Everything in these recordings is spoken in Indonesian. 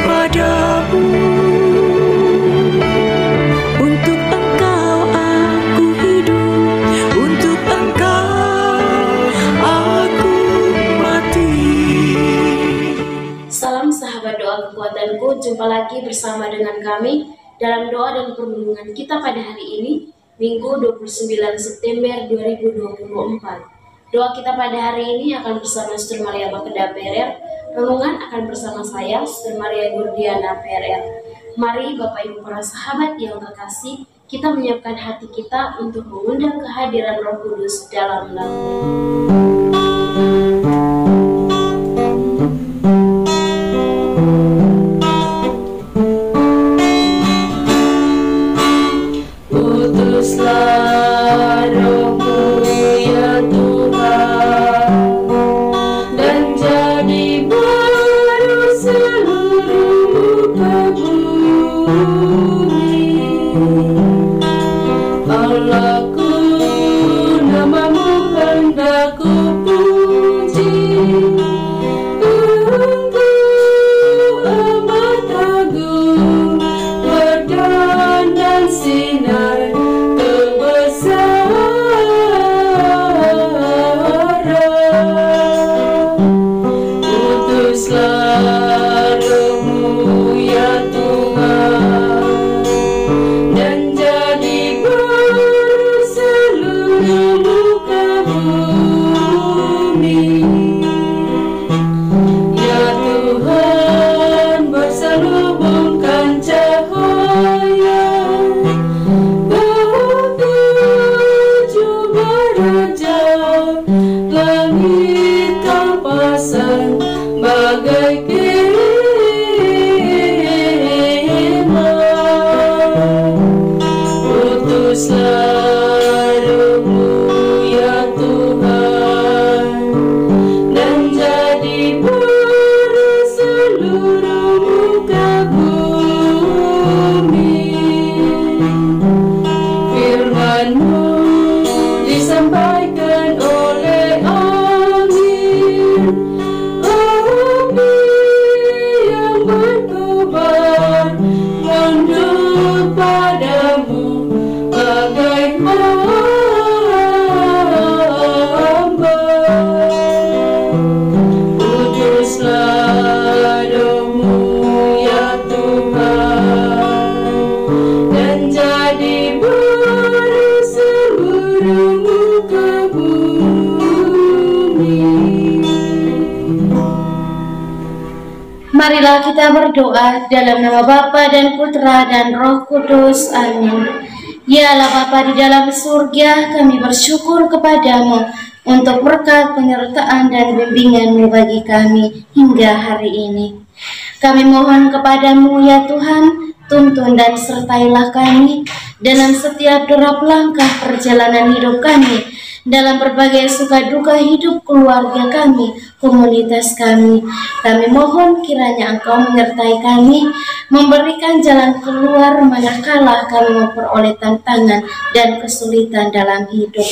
kepadamu. Untuk Engkau aku hidup, untuk Engkau aku mati. Salam sahabat doa kekuatanku, jumpa lagi bersama dengan kami dalam doa dan perlindungan kita pada hari ini, Minggu 29 September 2024. Doa kita pada hari ini akan bersama Suster Maria Bakeda PRR, renungan akan bersama saya, Suster Maria Gurdiana PRR. Mari Bapak Ibu para sahabat yang terkasih, kita menyiapkan hati kita untuk mengundang kehadiran Roh Kudus dalam lagu. Utuslah Roh-Mu ya Tuhan, dan jadi baru seluruh muka bumi. Allahku, nama-Mu hendak ku puji. Engkau amat agung, berdan dan sinar Utuslah Roh-Mu ya Tuhan, dan jadi baru seluruh muka bumi. Ya Tuhan, berselubungkan cahaya ketujuh beraja, langit Kau pasang bagai kemah. Utuslah Roh-Mu ya Tuhan, dan jadi baru seluruh muka bumi. Firman-Mu disampaikan oleh angin, api yang berkobar menunduk padamu bagai hamba. Utuslah Roh-Mu ya Tuhan, dan jadi baru seluruh muka bumi. Marilah kita berdoa dalam nama Bapa dan Putra dan Roh Kudus. Amin. Ya Allah Bapa di dalam surga, kami bersyukur kepadamu untuk berkat penyertaan dan bimbingan-Mu bagi kami hingga hari ini. Kami mohon kepadamu ya Tuhan, tuntun dan sertailah kami dalam setiap derap langkah perjalanan hidup kami, dalam berbagai suka duka hidup keluarga kami, komunitas kami. Kami mohon kiranya Engkau menyertai kami, memberikan jalan keluar manakala kami memperoleh tantangan dan kesulitan dalam hidup.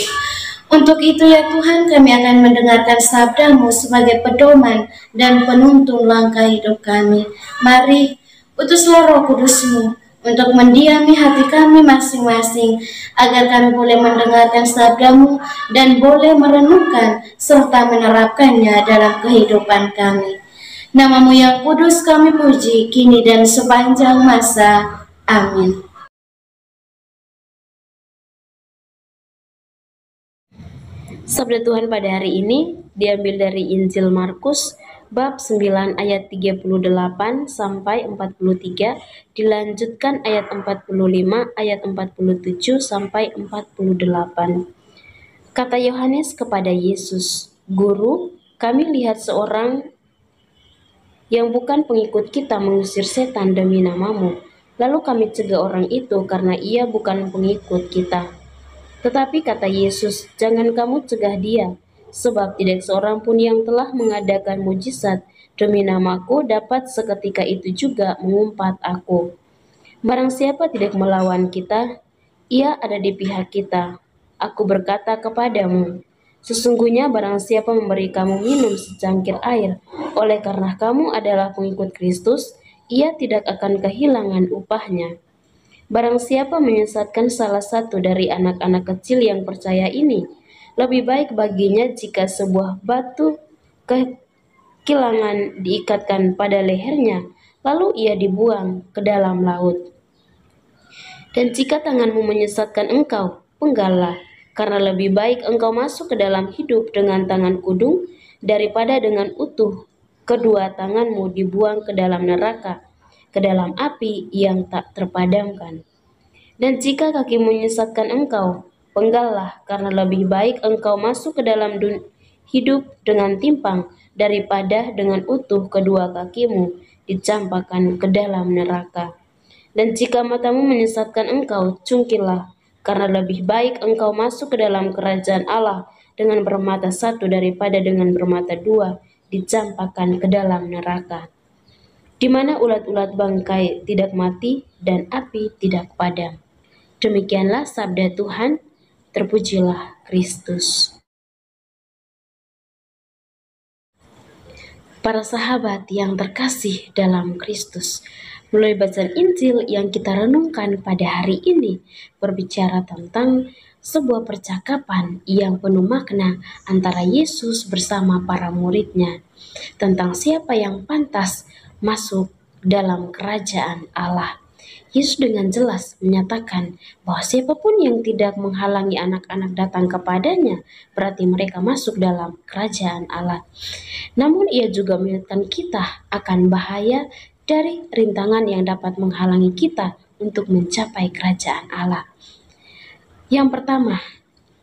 Untuk itu ya Tuhan, kami akan mendengarkan sabda-Mu sebagai pedoman dan penuntun langkah hidup kami. Mari, utuslah Roh Kudus-Mu untuk mendiami hati kami masing-masing, agar kami boleh mendengarkan sabda-Mu dan boleh merenungkan serta menerapkannya dalam kehidupan kami. Nama-Mu yang kudus kami puji, kini dan sepanjang masa. Amin. Sabda Tuhan pada hari ini diambil dari Injil Markus bab 9 ayat 38 sampai 43, dilanjutkan ayat 45, ayat 47 sampai 48. Kata Yohanes kepada Yesus, "Guru, kami lihat seorang yang bukan pengikut kita mengusir setan demi nama-Mu. Lalu kami cegah orang itu karena ia bukan pengikut kita." Tetapi kata Yesus, "Jangan kamu cegah dia, sebab tidak seorang pun yang telah mengadakan mujizat demi namaku dapat seketika itu juga mengumpat aku. Barang siapa tidak melawan kita, ia ada di pihak kita. Aku berkata kepadamu, sesungguhnya barang siapa memberi kamu minum secangkir air, oleh karena kamu adalah pengikut Kristus, ia tidak akan kehilangan upahnya. Barang siapa menyesatkan salah satu dari anak-anak kecil yang percaya ini, lebih baik baginya jika sebuah batu kekilangan diikatkan pada lehernya, lalu ia dibuang ke dalam laut. Dan jika tanganmu menyesatkan engkau, penggallah, karena lebih baik engkau masuk ke dalam hidup dengan tangan kudung, daripada dengan utuh kedua tanganmu dibuang ke dalam neraka, ke dalam api yang tak terpadamkan. Dan jika kakimu menyesatkan engkau, penggallah, karena lebih baik engkau masuk ke dalam hidup dengan timpang, daripada dengan utuh kedua kakimu dicampakkan ke dalam neraka. Dan jika matamu menyesatkan engkau, cungkilah, karena lebih baik engkau masuk ke dalam kerajaan Allah dengan bermata satu daripada dengan bermata dua dicampakkan ke dalam neraka, di mana ulat-ulat bangkai tidak mati dan api tidak padam. Demikianlah sabda Tuhan, terpujilah Kristus. Para sahabat yang terkasih dalam Kristus, melalui bacaan Injil yang kita renungkan pada hari ini berbicara tentang sebuah percakapan yang penuh makna antara Yesus bersama para muridnya tentang siapa yang pantas masuk dalam kerajaan Allah. Yesus dengan jelas menyatakan bahwa siapapun yang tidak menghalangi anak-anak datang kepadanya, berarti mereka masuk dalam kerajaan Allah. Namun ia juga mengingatkan kita akan bahaya dari rintangan yang dapat menghalangi kita untuk mencapai kerajaan Allah. Yang pertama,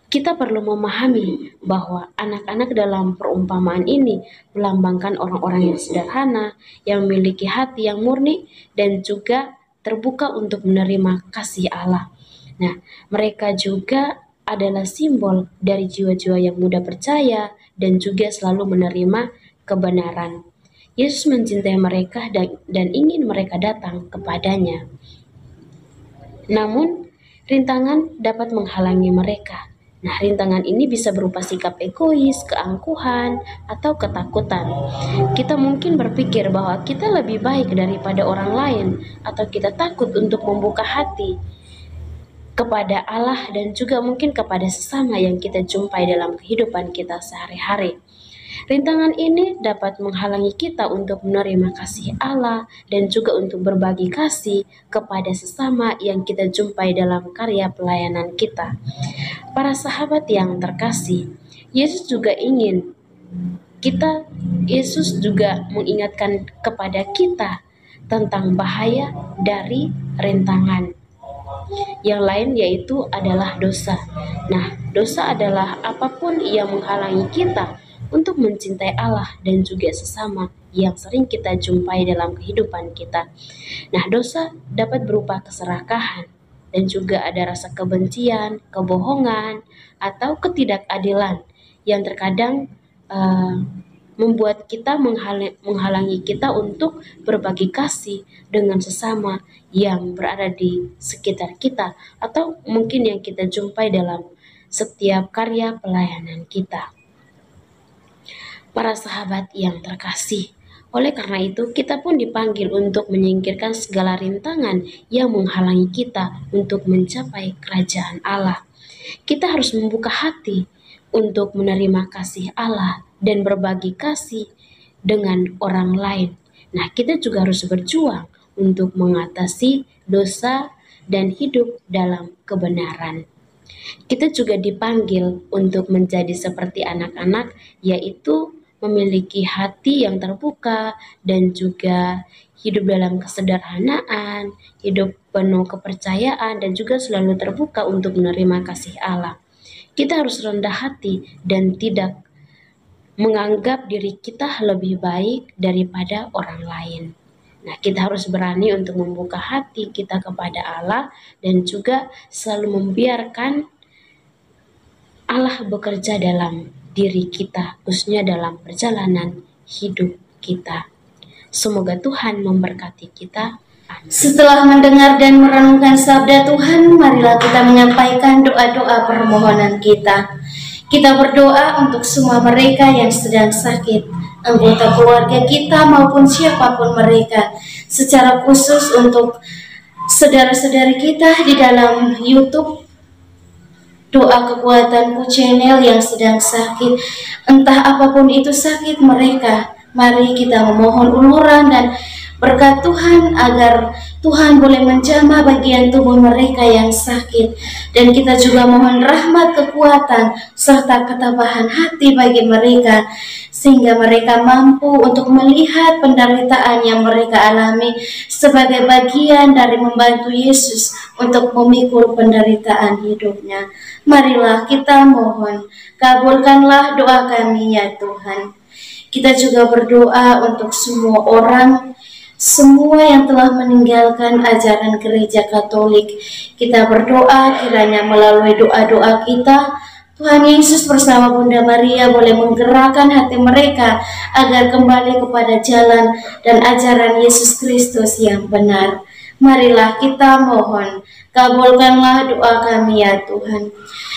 kita perlu memahami bahwa anak-anak dalam perumpamaan ini melambangkan orang-orang yang sederhana, yang memiliki hati yang murni, dan juga terbuka untuk menerima kasih Allah. Nah, mereka juga adalah simbol dari jiwa-jiwa yang mudah percaya dan juga selalu menerima kebenaran. Yesus mencintai mereka dan ingin mereka datang kepadanya. Namun, rintangan dapat menghalangi mereka. Nah, rintangan ini bisa berupa sikap egois, keangkuhan, atau ketakutan. Kita mungkin berpikir bahwa kita lebih baik daripada orang lain, atau kita takut untuk membuka hati kepada Allah dan juga mungkin kepada sesama yang kita jumpai dalam kehidupan kita sehari-hari. Rintangan ini dapat menghalangi kita untuk menerima kasih Allah dan juga untuk berbagi kasih kepada sesama yang kita jumpai dalam karya pelayanan kita. Para sahabat yang terkasih, Yesus juga mengingatkan kepada kita tentang bahaya dari rintangan. Yang lain yaitu adalah dosa. Nah, dosa adalah apapun yang menghalangi kita untuk mencintai Allah dan juga sesama yang sering kita jumpai dalam kehidupan kita. Nah, dosa dapat berupa keserakahan dan juga ada rasa kebencian, kebohongan, atau ketidakadilan yang terkadang membuat kita menghalangi kita untuk berbagi kasih dengan sesama yang berada di sekitar kita atau mungkin yang kita jumpai dalam setiap karya pelayanan kita. Para sahabat yang terkasih, oleh karena itu kita pun dipanggil untuk menyingkirkan segala rintangan yang menghalangi kita untuk mencapai kerajaan Allah. Kita harus membuka hati untuk menerima kasih Allah dan berbagi kasih dengan orang lain. Nah, kita juga harus berjuang untuk mengatasi dosa dan hidup dalam kebenaran. Kita juga dipanggil untuk menjadi seperti anak-anak, yaitu memiliki hati yang terbuka dan juga hidup dalam kesederhanaan, hidup penuh kepercayaan dan juga selalu terbuka untuk menerima kasih Allah. Kita harus rendah hati dan tidak menganggap diri kita lebih baik daripada orang lain. Nah, kita harus berani untuk membuka hati kita kepada Allah dan juga selalu membiarkan Allah bekerja dalam diri kita, khususnya dalam perjalanan hidup kita. Semoga Tuhan memberkati kita. Amin. Setelah mendengar dan merenungkan sabda Tuhan, marilah kita menyampaikan doa-doa permohonan kita. Kita berdoa untuk semua mereka yang sedang sakit, anggota keluarga kita maupun siapapun mereka. Secara khusus untuk saudara-saudari kita di dalam YouTube Doa Kekuatanku channel yang sedang sakit, entah apapun itu sakit mereka, mari kita memohon uluran dan berkat Tuhan agar Tuhan boleh menjamah bagian tubuh mereka yang sakit. Dan kita juga mohon rahmat, kekuatan, serta ketabahan hati bagi mereka, sehingga mereka mampu untuk melihat penderitaan yang mereka alami sebagai bagian dari membantu Yesus untuk memikul penderitaan hidupnya. Marilah kita mohon, kabulkanlah doa kami ya Tuhan. Kita juga berdoa untuk semua orang, semua yang telah meninggalkan ajaran gereja Katolik. Kita berdoa kiranya melalui doa-doa kita, Tuhan Yesus bersama Bunda Maria boleh menggerakkan hati mereka agar kembali kepada jalan dan ajaran Yesus Kristus yang benar. Marilah kita mohon, kabulkanlah doa kami ya Tuhan.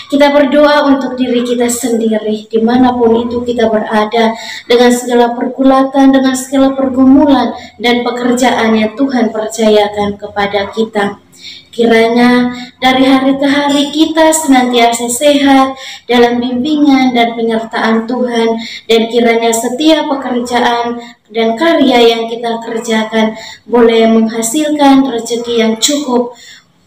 Kita berdoa untuk diri kita sendiri, dimanapun itu kita berada, dengan segala pergulatan, dengan segala pergumulan dan pekerjaan yang Tuhan percayakan kepada kita. Kiranya dari hari ke hari kita senantiasa sehat dalam bimbingan dan penyertaan Tuhan, dan kiranya setiap pekerjaan dan karya yang kita kerjakan boleh menghasilkan rezeki yang cukup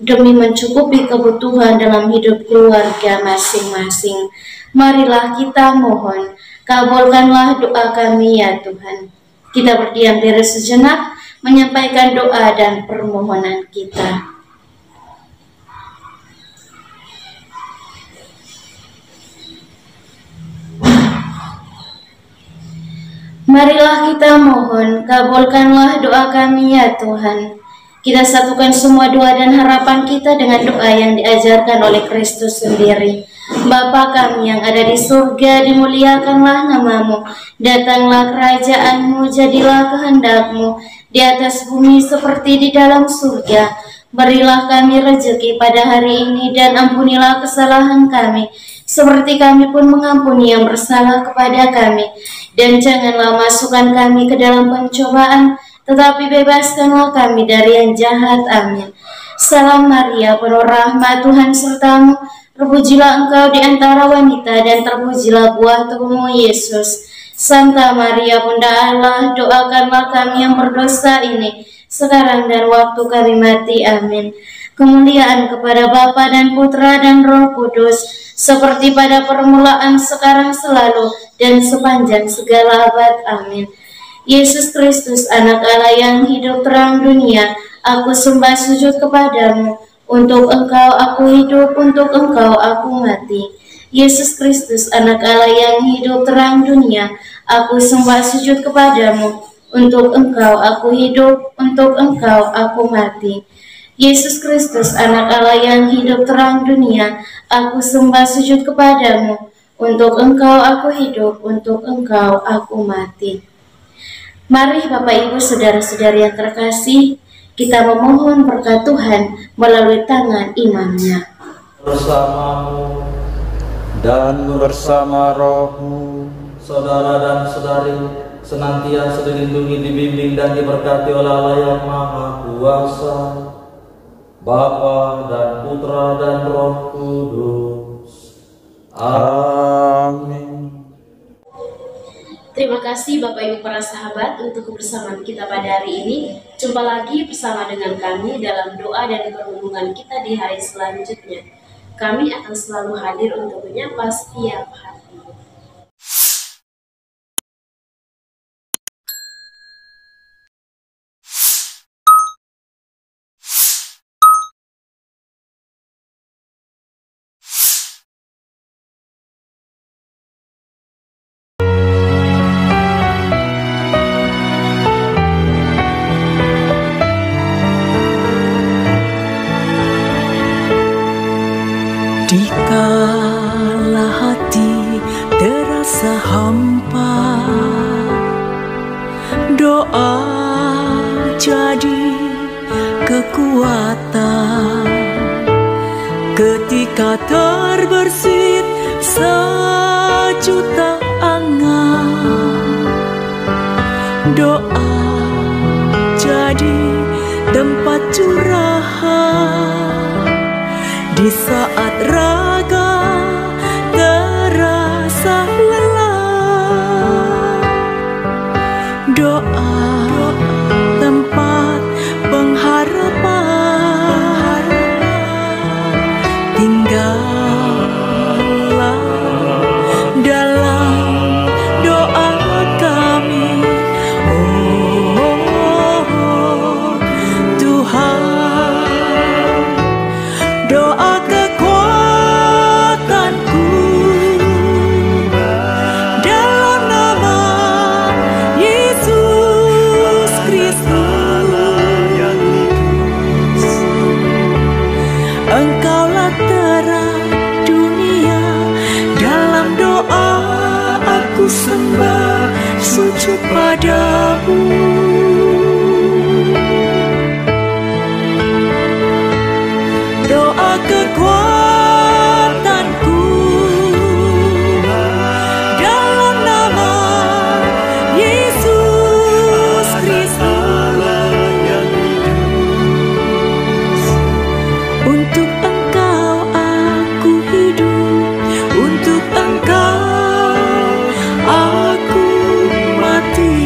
demi mencukupi kebutuhan dalam hidup keluarga masing-masing. Marilah kita mohon, kabulkanlah doa kami ya Tuhan. Kita berdiam diri sejenak, menyampaikan doa dan permohonan kita. Marilah kita mohon, kabulkanlah doa kami ya Tuhan. Kita satukan semua doa dan harapan kita dengan doa yang diajarkan oleh Kristus sendiri. Bapa kami yang ada di surga, dimuliakanlah namamu. Datanglah kerajaanmu, jadilah kehendakmu di atas bumi seperti di dalam surga. Berilah kami rezeki pada hari ini dan ampunilah kesalahan kami, seperti kami pun mengampuni yang bersalah kepada kami. Dan janganlah masukkan kami ke dalam pencobaan, tetapi bebaskanlah kami dari yang jahat. Amin. Salam Maria, penuh rahmat, Tuhan sertamu. Terpujilah engkau di antara wanita, dan terpujilah buah tubuhmu, Yesus. Santa Maria, Bunda Allah, doakanlah kami yang berdosa ini, sekarang dan waktu kami mati. Amin. Kemuliaan kepada Bapa dan Putra dan Roh Kudus, seperti pada permulaan, sekarang, selalu, dan sepanjang segala abad. Amin. Yesus Kristus, anak Allah yang hidup terang dunia, aku sembah sujud kepadamu. Untuk engkau aku hidup, untuk engkau aku mati. Yesus Kristus, anak Allah yang hidup terang dunia, aku sembah sujud kepadamu. Untuk engkau aku hidup, untuk engkau aku mati. Yesus Kristus, anak Allah yang hidup terang dunia, aku sembah sujud kepadamu. Untuk engkau aku hidup, untuk engkau aku mati. Mari Bapak Ibu saudara-saudari yang terkasih, kita memohon berkat Tuhan melalui tangan imamnya. Bersamamu dan bersama rohmu, saudara dan saudari senantiasa dilindungi, dibimbing dan diberkati oleh Allah yang Maha Kuasa, Bapa dan Putra dan Roh Kudus. amin. Terima kasih Bapak Ibu para sahabat untuk kebersamaan kita pada hari ini. Jumpa lagi bersama dengan kami dalam doa dan perlindungan kita di hari selanjutnya. Kami akan selalu hadir untuk menyapa setiap hari. Dikala hati terasa hampa, doa jadi kekuatan. Ketika terbersit sejuta angan, Tuhan, di saat raga terasa lelah, doa tempat pengharapan, tinggallah dalam doa kami. Oh Tuhan, doa kekuatanku dalam nama Yesus Kristus. Engkaulah terang dunia, dalam doa aku sembah sujud padamu. Doa kekuatanku dalam nama Yesus Kristus. Untuk Engkau aku hidup, untuk Engkau aku mati.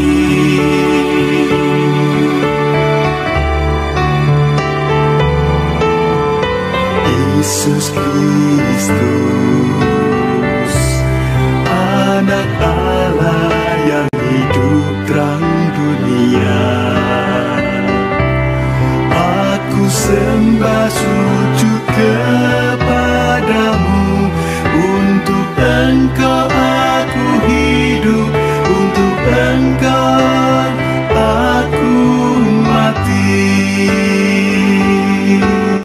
Yesus Kristus, Anak Allah yang hidup terang dunia, aku sembah sujud